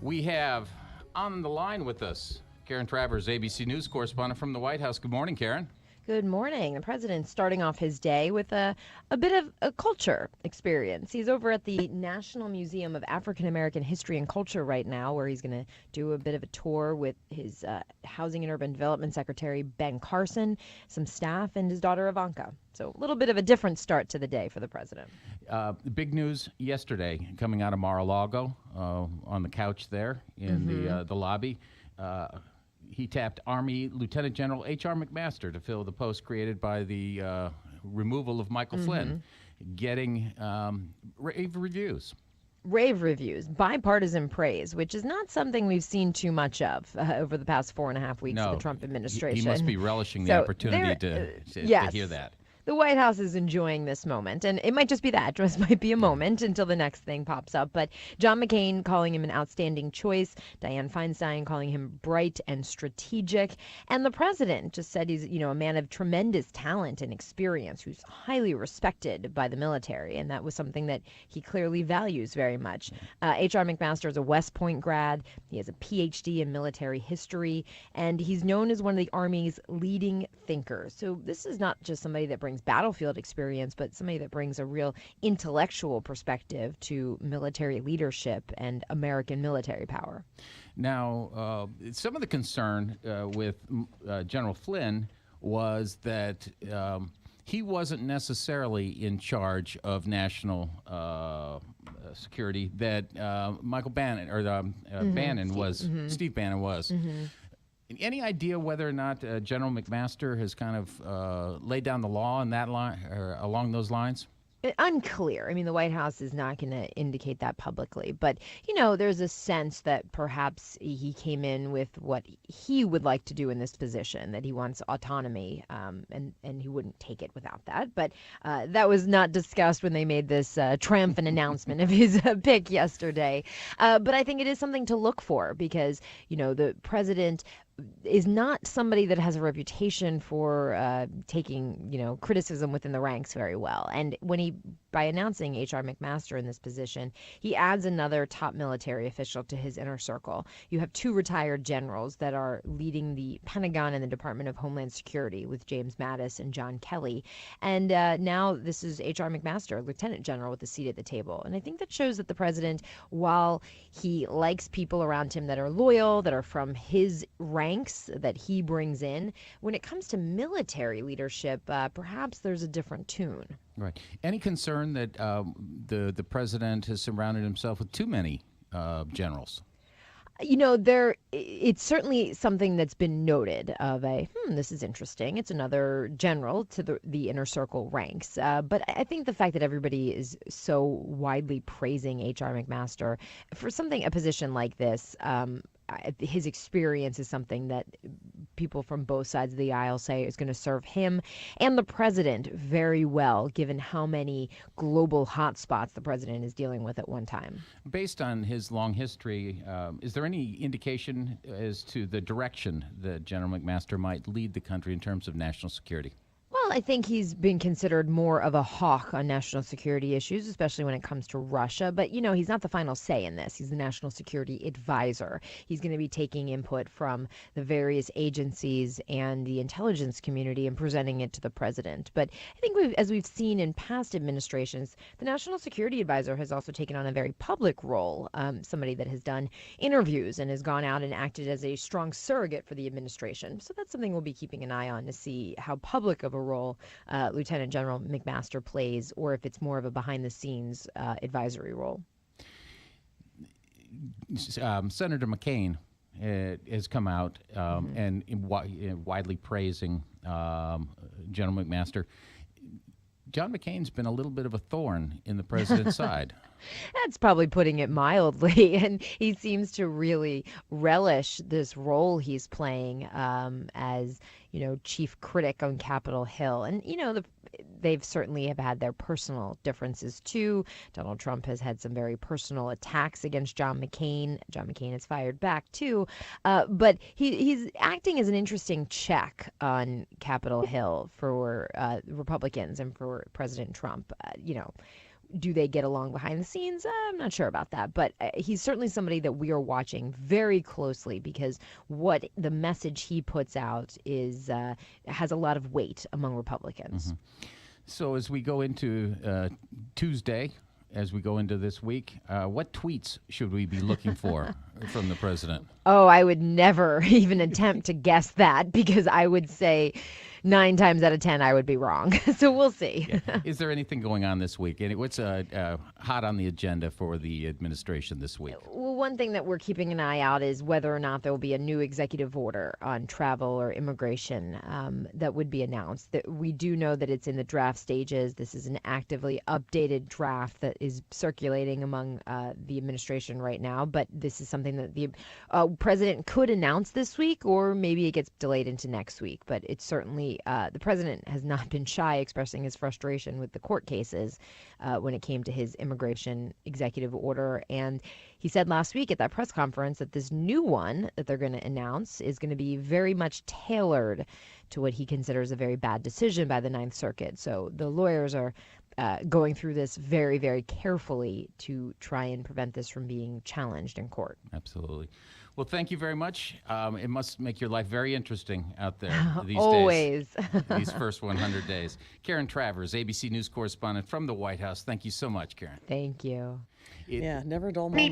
We have on the line with us Karen Travers, ABC News correspondent from the White House. Good morning, Karen. Good morning. The president's starting off his day with a bit of a culture experience. He's over at the National Museum of African American History and Culture right now, where he's going to do a bit of a tour with his Housing and Urban Development Secretary, Ben Carson, some staff, and his daughter, Ivanka. So a little bit of a different start to the day for the president. Big news yesterday coming out of Mar-a-Lago on the couch there in the lobby. He tapped Army Lieutenant General H.R. McMaster to fill the post created by the removal of Michael Flynn, getting rave reviews. Rave reviews, bipartisan praise, which is not something we've seen too much of over the past 4.5 weeks of the Trump administration. He must be relishing the opportunity to hear that. The White House is enjoying this moment, and it might just be that. Just might be a moment until the next thing pops up. But John McCain calling him an outstanding choice, Dianne Feinstein calling him bright and strategic, and the president just said he's, a man of tremendous talent and experience who's highly respected by the military, and that was something that he clearly values very much. H.R. McMaster is a West Point grad. He has a Ph.D. in military history, and he's known as one of the Army's leading thinkers. So this is not just somebody that brings battlefield experience, but somebody that brings a real intellectual perspective to military leadership and American military power. Now, some of the concern with General Flynn was that he wasn't necessarily in charge of national security, that Michael Bannon, or Bannon was, Steve Bannon was. Any idea whether or not General McMaster has kind of laid down the law on that line, or along those lines? Unclear. I mean, the White House is not going to indicate that publicly. But, there's a sense that perhaps he came in with what he would like to do in this position, that he wants autonomy, and he wouldn't take it without that. But that was not discussed when they made this triumphant announcement of his pick yesterday. But I think it is something to look for because, the president is not somebody that has a reputation for taking, criticism within the ranks very well. And by announcing H.R. McMaster in this position, he adds another top military official to his inner circle. You have two retired generals that are leading the Pentagon and the Department of Homeland Security with James Mattis and John Kelly. And now this is H.R. McMaster, Lieutenant General, with a seat at the table. And I think that shows that the president, while he likes people around him that are loyal, that are from his ranks, that he brings in, when it comes to military leadership, perhaps there's a different tune. Right. Any concern that the president has surrounded himself with too many generals? It's certainly something that's been noted of this is interesting. It's another general to the inner circle ranks. But I think the fact that everybody is so widely praising H.R. McMaster for a position like this, his experience is something that people from both sides of the aisle say is going to serve him and the president very well, given how many global hotspots the president is dealing with at one time. Based on his long history, is there any indication as to the direction that General McMaster might lead the country in terms of national security? Well, I think he's been considered more of a hawk on national security issues, especially when it comes to Russia. But, he's not the final say in this. He's the national security advisor. He's going to be taking input from the various agencies and the intelligence community and presenting it to the president. But I think as we've seen in past administrations, the national security advisor has also taken on a very public role, somebody that has done interviews and has gone out and acted as a strong surrogate for the administration. So that's something we'll be keeping an eye on to see how public of a role Lieutenant General McMaster plays, or if it's more of a behind-the-scenes advisory role. Senator McCain has come out and widely praising General McMaster. John McCain's been a little bit of a thorn in the president's side. That's probably putting it mildly. And he seems to really relish this role he's playing as, chief critic on Capitol Hill. And, they've certainly have had their personal differences, too. Donald Trump has had some very personal attacks against John McCain. John McCain has fired back, too. But he's acting as an interesting check on Capitol Hill for Republicans and for President Trump. do they get along behind the scenes? I'm not sure about that, but he's certainly somebody that we are watching very closely because what the message he puts out is has a lot of weight among Republicans. So as we go into Tuesday, as we go into this week, what tweets should we be looking for from the president? Oh, I would never even attempt to guess that because I would say 9 times out of 10 I would be wrong. So we'll see. Yeah. Is there anything going on this week? And what's hot on the agenda for the administration this week? Well, one thing that we're keeping an eye out is whether or not there will be a new executive order on travel or immigration that would be announced. That we do know that it's in the draft stages. This is an actively updated draft that is circulating among the administration right now. But this is something that the president could announce this week, or maybe it gets delayed into next week. But it's certainly the president has not been shy expressing his frustration with the court cases when it came to his immigration executive order. And he said last week at that press conference that this new one that they're going to announce is going to be very much tailored to what he considers a very bad decision by the Ninth Circuit. So the lawyers are going through this very, very carefully to try and prevent this from being challenged in court. Absolutely. Well, thank you very much. It must make your life very interesting out there these Always. days. These first 100 days. Karen Travers, ABC News correspondent from the White House. Thank you so much, Karen. Thank you. Yeah, never a dull moment.